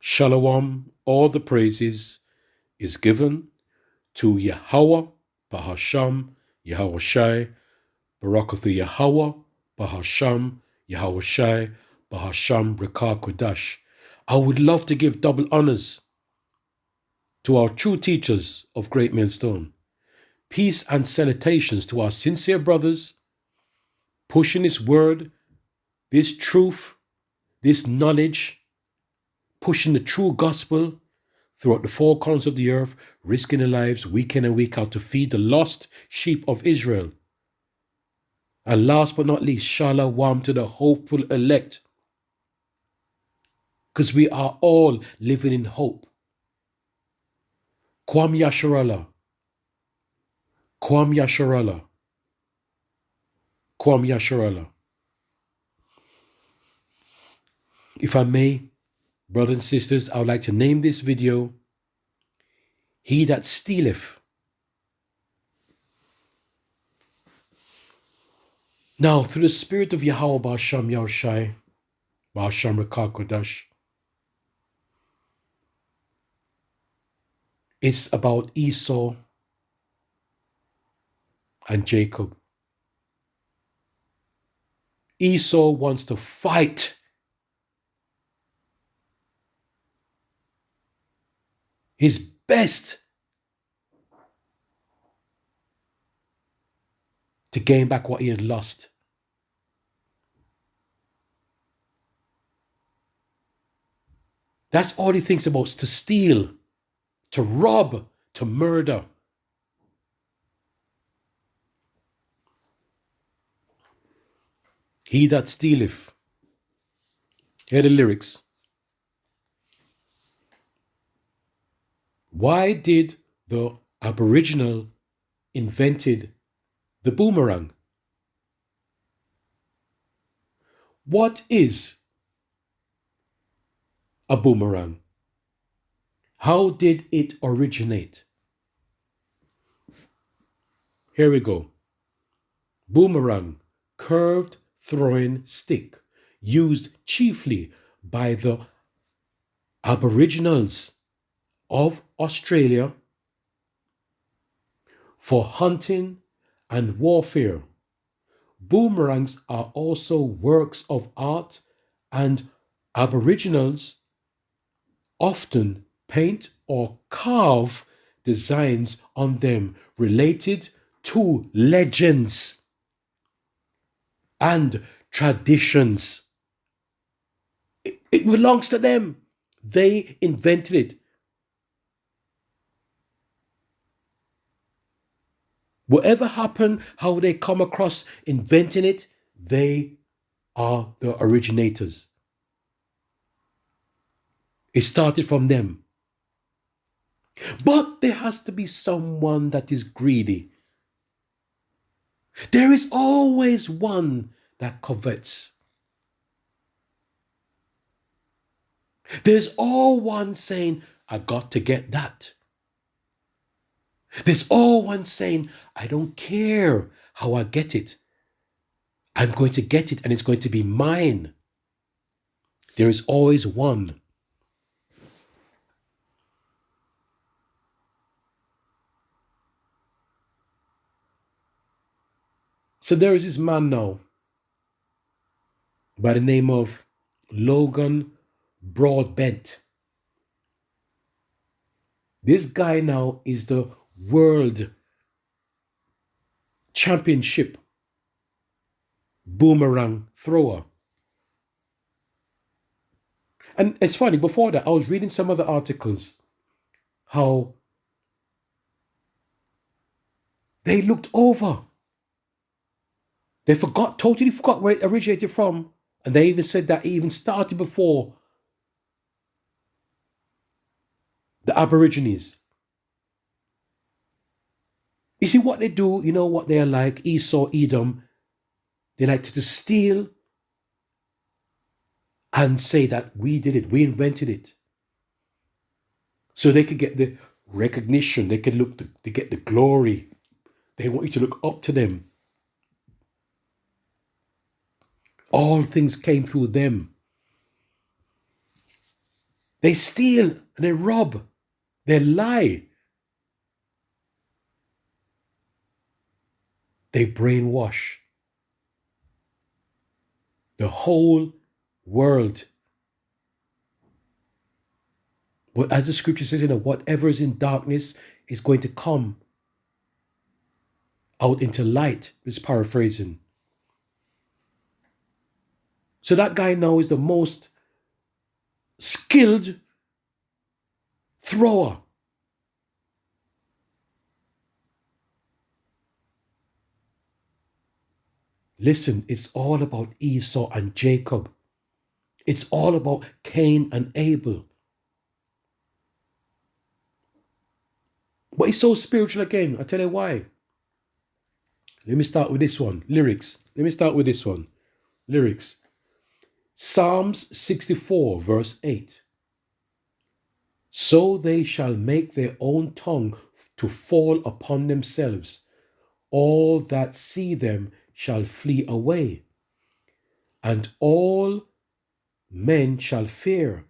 Shalom, all the praises is given to Yahweh, Bahasham, Yahweh Shai, Barakathu Yahweh, Bahasham, Yahweh Shai, Bahasham, Rekah Kodash. I would love to give double honors to our true teachers of Great Millstone. Peace and salutations to our sincere brothers, pushing this word, this truth, this knowledge, pushing the true gospel throughout the four corners of the earth, risking their lives week in and week out to feed the lost sheep of Israel. And last but not least, shalom to the hopeful elect, because we are all living in hope. Kwam Yasharallah, Kwam Yasharallah, Kwam Yasharallah. If I may, brothers and sisters, I would like to name this video, He That Stealeth. Now, through the spirit of Yahweh Ba'asham Yahushai, Ba'asham Rekah Kodash, it's about Esau and Jacob. Esau wants to fight his best to gain back what he had lost. That's all he thinks about, is to steal, to rob, to murder. He that stealeth. Hear the lyrics. Why did the Aboriginal invented the boomerang? What is a boomerang? How did it originate? Here we go. Boomerang, curved throwing stick, used chiefly by the Aboriginals of Australia for hunting and warfare. Boomerangs are also works of art, and Aboriginals often paint or carve designs on them related to legends and traditions. It belongs to them. They invented it. Whatever happened, how they come across inventing it, they are the originators. It started from them. But there has to be someone that is greedy. There is always one that covets. There's always one saying, I got to get that. There's always one saying, I don't care how I get it. I'm going to get it and it's going to be mine. There is always one. So there is this man now by the name of Logan Broadbent. This guy now is the world championship boomerang thrower. And it's funny, before that, I was reading some other articles how they looked over. They totally forgot where it originated from. And they even said that it even started before the Aborigines. You see what they do, you know what they're like, Esau, Edom. They like to steal and say that we did it, we invented it. So they could get the recognition, they could they get the glory. They want you to look up to them. All things came through them. They steal and they rob. They lie. They brainwash the whole world. But as the scripture says, whatever is in darkness is going to come out into light. It's paraphrasing. So that guy now is the most skilled thrower. Listen, it's all about Esau and Jacob. It's all about Cain and Abel. But it's so spiritual again. I'll tell you why. Let me start with this one. Lyrics. Lyrics. Psalms 64, verse 8. So they shall make their own tongue to fall upon themselves. All that see them shall flee away, and all men shall fear,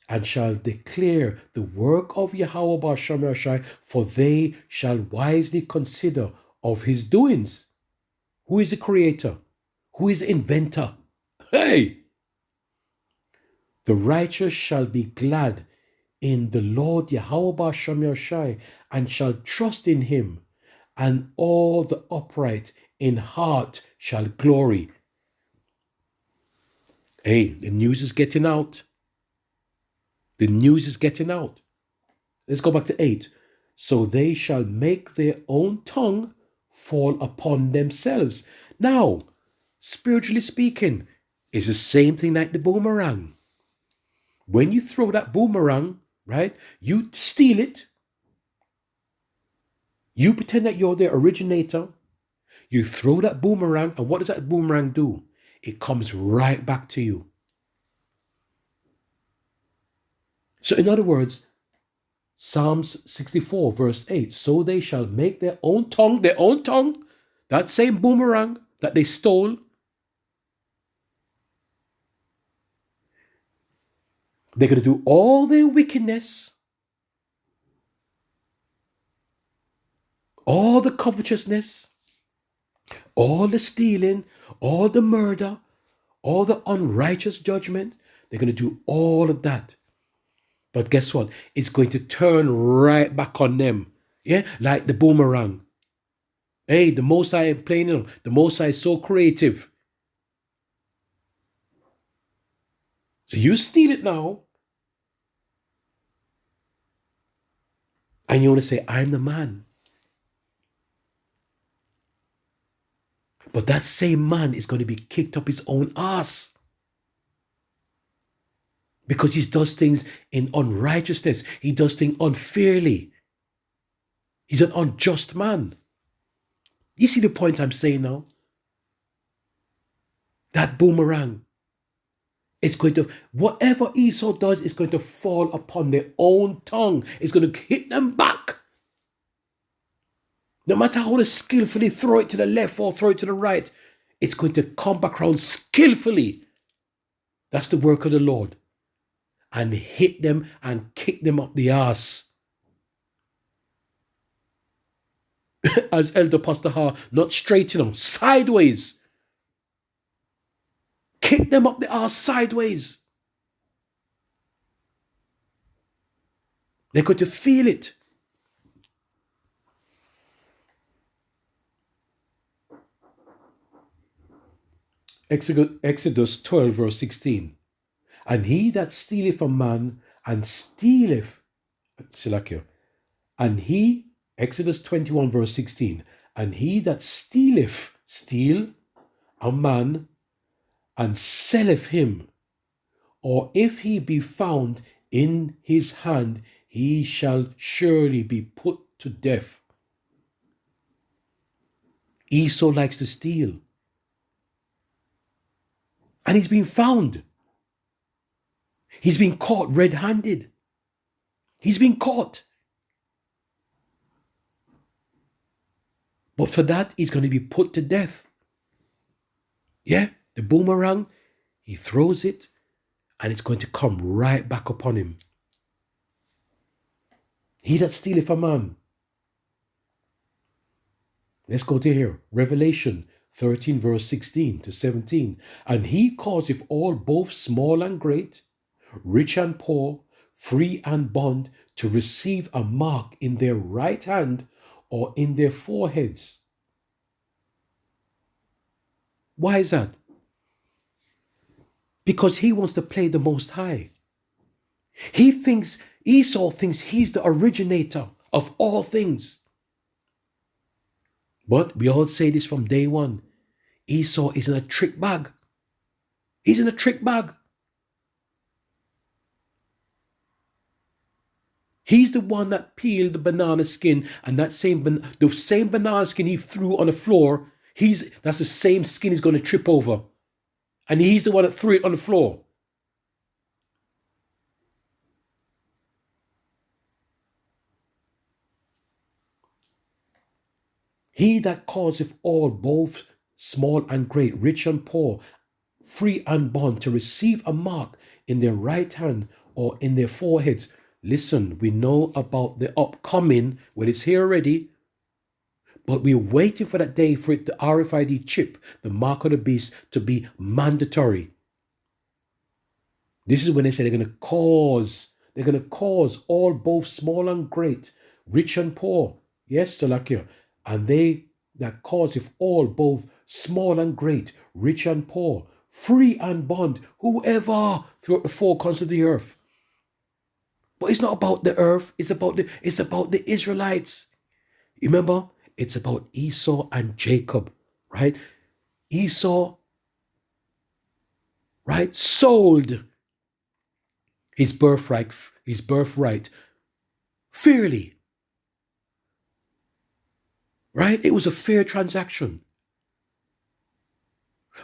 and shall declare the work of Yahweh Ba'Shem Yashai, for they shall wisely consider of his doings. Who is the creator? Who is the inventor? Hey! The righteous shall be glad in the Lord Yahweh Ba'Shem Yashai, and shall trust in him, and all the upright in heart shall glory. Hey, the news is getting out. The news is getting out. Let's go back to 8. So they shall make their own tongue fall upon themselves. Now, spiritually speaking, it's the same thing like the boomerang. When you throw that boomerang, right, you steal it. You pretend that you're the originator. You throw that boomerang, and what does that boomerang do? It comes right back to you. So in other words, Psalms 64, verse 8, so they shall make their own tongue, that same boomerang that they stole, they're going to do all their wickedness, all the covetousness, all the stealing, all the murder, all the unrighteous judgment. They're going to do all of that. But guess what? It's going to turn right back on them. Yeah, like the boomerang. Hey, the Most High ain't playing, the Most High is so creative. So you steal it now, and you want to say, I'm the man. But that same man is going to be kicked up his own ass. Because he does things in unrighteousness. He does things unfairly. He's an unjust man. You see the point I'm saying now? That boomerang. It's going to, whatever Esau does is going to fall upon their own tongue. It's going to hit them back. No matter how skillfully throw it to the left or throw it to the right, it's going to come back around skillfully. That's the work of the Lord. And hit them and kick them up the ass. As Elder Pastor Ha, not straight, sideways. Kick them up the ass sideways. They're going to feel it. Exodus 12, verse 16. And he that stealeth a man and stealeth, and he, Exodus 21, verse 16, and he that steal a man and selleth him, or if he be found in his hand, he shall surely be put to death. Esau likes to steal. And he's been found. He's been caught red-handed. He's been caught. But for that, he's going to be put to death. Yeah, the boomerang, he throws it, and it's going to come right back upon him. He that stealeth a man. Let's go to here. Revelation 13, verse 16 to 17. And he causeth all, both small and great, rich and poor, free and bond, to receive a mark in their right hand or in their foreheads. Why is that? Because he wants to play the Most High. Esau thinks he's the originator of all things. But we all say this from day one. Esau is in a trick bag. He's in a trick bag. He's the one that peeled the banana skin, and the same banana skin he threw on the floor, that's the same skin he's going to trip over. And he's the one that threw it on the floor. He that causeth all, both small and great, rich and poor, free and bond, to receive a mark in their right hand or in their foreheads. Listen, we know about the upcoming, well, it's here already, but we're waiting for that day for it, the RFID chip, the mark of the beast, to be mandatory. This is when they say they're going to cause all, both small and great, rich and poor. Yes, Salakia. And they that causeth all, both small and great, rich and poor, free and bond, whoever, throughout the four corners of the earth. But it's not about the earth, it's about the Israelites. You remember? It's about Esau and Jacob, right? Esau, right, sold his birthright fairly. Right? It was a fair transaction.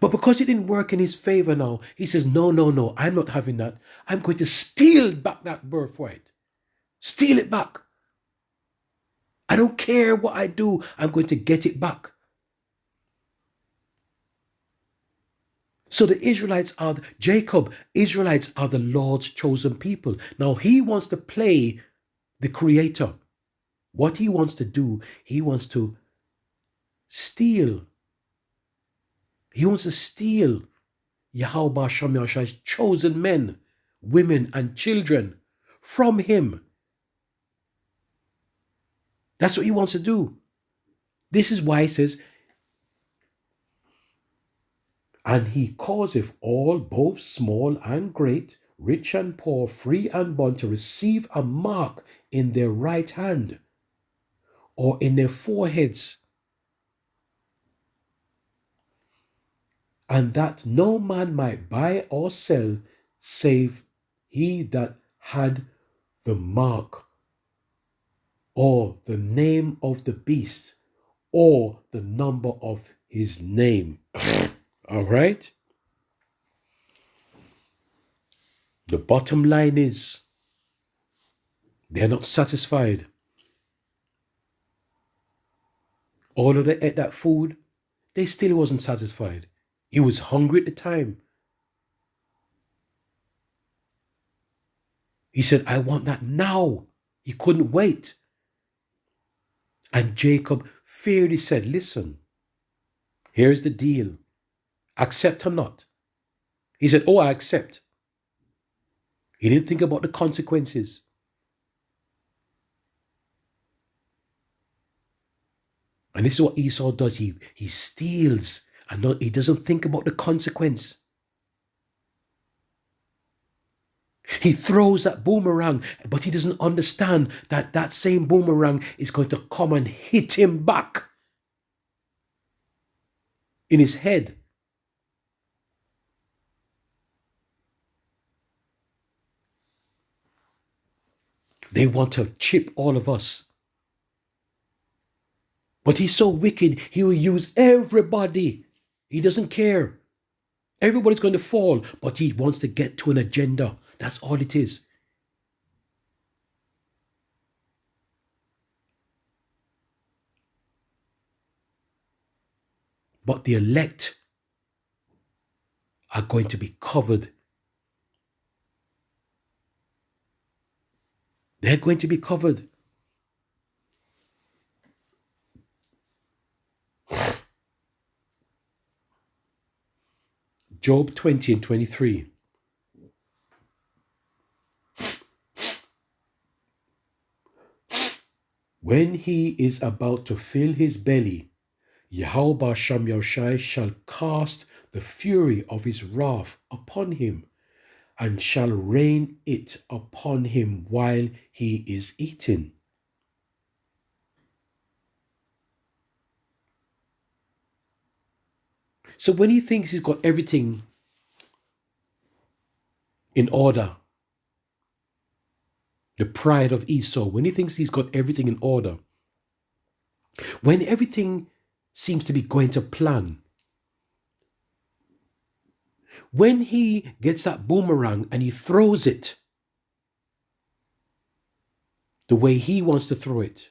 But because it didn't work in his favor now, he says, no, I'm not having that. I'm going to steal back that birthright. Steal it back. I don't care what I do. I'm going to get it back. So the Israelites are the Lord's chosen people. Now he wants to play the creator. What he wants to do, he wants to steal. He wants to steal Yahweh Shem Yahshua's chosen men, women, and children from him. That's what he wants to do. This is why he says, and he causeth all, both small and great, rich and poor, free and bond, to receive a mark in their right hand or in their foreheads, and that no man might buy or sell save he that had the mark or the name of the beast or the number of his name. All right? The bottom line is, they're not satisfied. Although they ate that food, they still wasn't satisfied. He was hungry at the time. He said, I want that now. He couldn't wait. And Jacob fairly said, listen, here's the deal. Accept or not? He said, I accept. He didn't think about the consequences. And this is what Esau does. He steals and he doesn't think about the consequence. He throws that boomerang, but he doesn't understand that that same boomerang is going to come and hit him back in his head. They want to chip all of us. But he's so wicked, he will use everybody. He doesn't care. Everybody's going to fall, but he wants to get to an agenda. That's all it is. But the elect are going to be covered. They're going to be covered. Job 20 and 23. When he is about to fill his belly, Yahweh Ba'Sham Yahushai shall cast the fury of his wrath upon him, and shall rain it upon him while he is eating. So when he thinks he's got everything in order, the pride of Esau, when he thinks he's got everything in order, when everything seems to be going to plan, when he gets that boomerang and he throws it the way he wants to throw it,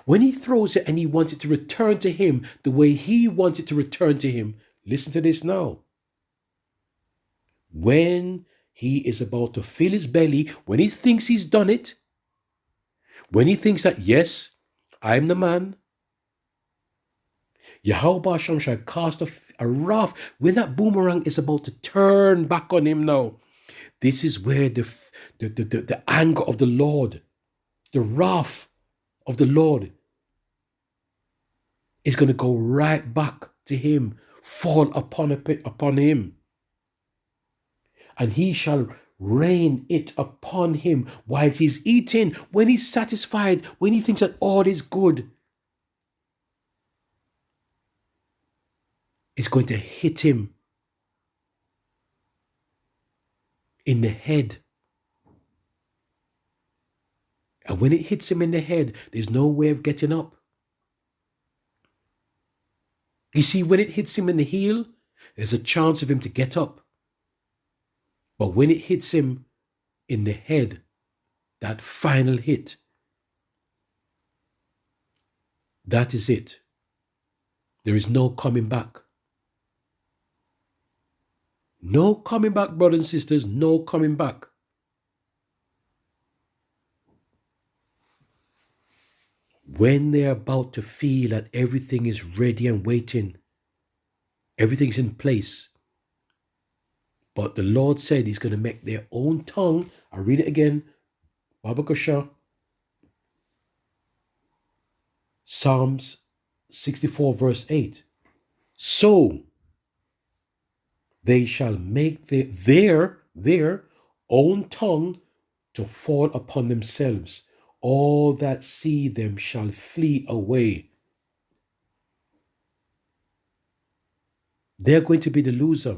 when he throws it and he wants it to return to him the way he wants it to return to him, listen to this now. When he is about to fill his belly, when he thinks he's done it, when he thinks that, yes, I'm the man, Yahweh Ba'Sham shall cast a wrath. When that boomerang is about to turn back on him now, this is where the anger of the Lord, the wrath of the Lord is going to go right back to him, fall upon him. And he shall rain it upon him while he's eating, when he's satisfied, when he thinks that all is good. It's going to hit him in the head. And when it hits him in the head, there's no way of getting up. You see, when it hits him in the heel, there's a chance of him to get up. But when it hits him in the head, that final hit, that is it. There is no coming back. No coming back, brothers and sisters, no coming back. When they're about to feel that everything is ready and waiting, everything's in place, but the Lord said he's going to make their own tongue. I'll read it again. Babakosha. Psalms 64 verse 8. So they shall make their own tongue to fall upon themselves. All that see them shall flee away. They're going to be the loser.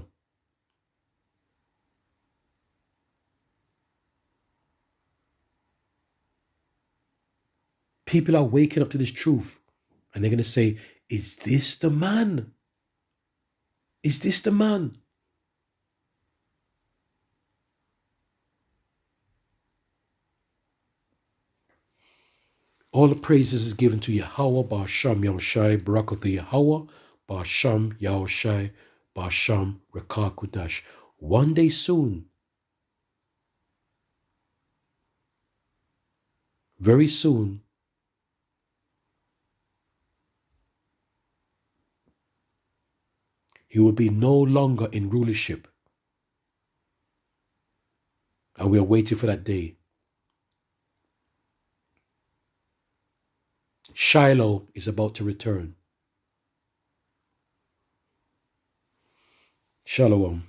People are waking up to this truth and they're going to say, is this the man? Is this the man? All the praises is given to Yahweh, Ba'Sham Yahushai, Barakatha Yahweh, Ba'Sham Yahushai, Ba'Sham Rekah Kudash. One day soon, very soon, he will be no longer in rulership. And we are waiting for that day. Shiloh is about to return. Shalom.